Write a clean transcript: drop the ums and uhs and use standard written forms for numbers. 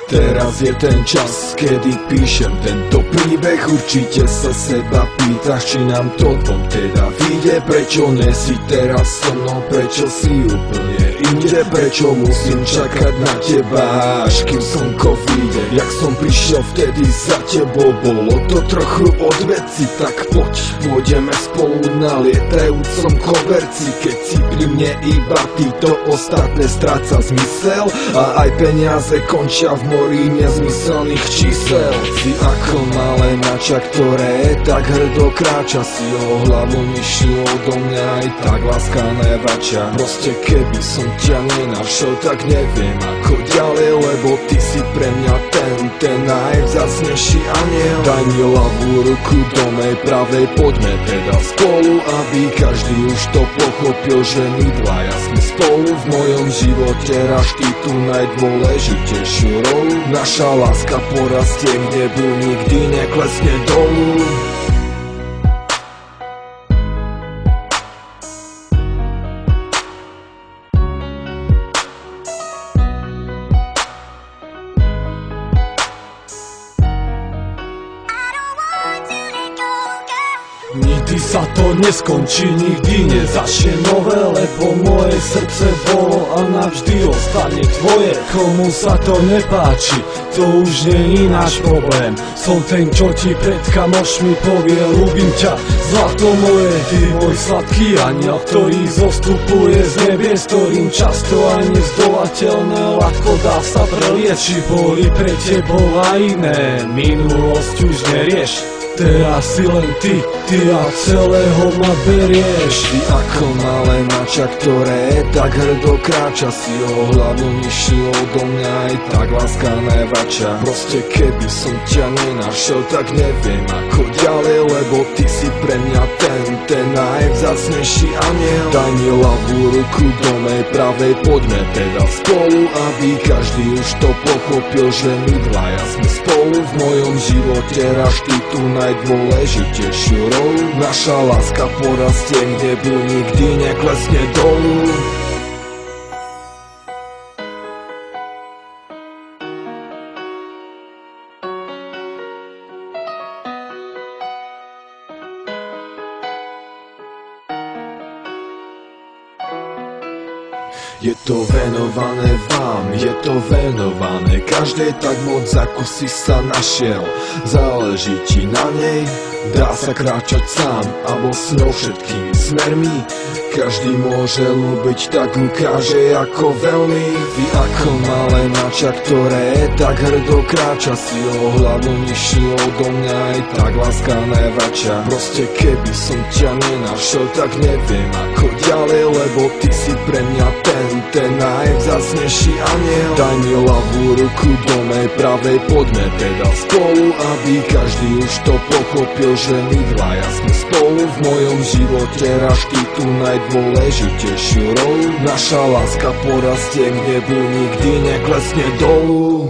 Teraz je ten čas, kedy píšem tento príbeh. Určite sa seba pýtaš, či nám to dvom teda vyjde. Prečo nesi teraz so mnou, prečo si úplne inde? Prečo musím čakať na teba, až kým slnko vyjde? Jak som prišiel vtedy za tebou, bolo to trochu od veci. Tak poď, pôjdeme spolu na lietajúcom koberci. Keď si pri mne iba ty, to ostatné stráca zmysel. A aj peniaze končia v mori nezmyselných čísel. Si ako malé mača, ktoré tak hrdo kráča. Si o hlavu nižšiu odo mňa, aj tak láska nevača. Proste keby som ťa nenašiel, tak neviem ako ďalej, lebo ty si pre mňa ten najvzácnejší aniel. Daj mi ľavú ruku do mej pravej, poďme teda spolu, aby každý už to pochopil, že my dvaja sme spolu. V mojom živote hráš ty tú najdôležitejšiu rolu. Naša láska porastie k nebu, nikdy neklesne dolu. Nikdy sa to neskončí, nikdy nezačne nové, lebo moje srdce bolo a navždy ostane tvoje. Komu sa to nepáči, to už nie je náš problém. Som ten, čo ti pred kamošmi povie, ľúbim ťa, zlato moje. Ty môj sladký aniel, ktorý zostupuje z nebies, ktorým často aj nezdolateľné ľahko dá sa prelieť. Či boli pre tebou aj iné, minulosť už nerieš. Teraz si len ty a celého ma berieš. Ty ako malé mača, ktoré tak hrdo kráča. Si o hlavu nižšiu odo mňa, aj tak láska nevača. Proste keby som ťa nenašiel, tak neviem ako ďalej, lebo ty si pre mňa ten najvzácnejší aniel. Daj mi ľavú ruku do mej pravej, poďme teda spolu, aby každý už to pochopil, že my dvaja sme spolu. V mojom živote hráš ty tú najdôležitejšiu rolu. Naša láska porastie k nebu, nikdy neklesne dolu. Je to venované vám, je to venované každej, tak moc ako si sa našiel. Záleží ti na nej, dá sa kráčať sám alebo s ňou všetkými smermi. Každý môže ľúbiť, tak ukáže ako veľmi. Ty ako malé mača, ktoré tak hrdo kráča. Si o hlavu nižšiu odo mňa, aj tak láska nevača. Proste keby som ťa nenašiel, tak neviem ako ďalej, lebo ty si pre mňa ten najvzácnejší aniel. Daj mi ľavú ruku do mej pravej, poďme teda spolu, aby každý už to pochopil, že my dvaja sme spolu. V mojom živote hráš ty tú najdôležitejšiu rolu. Naša láska porastie k nebu, nikdy neklesne dolu.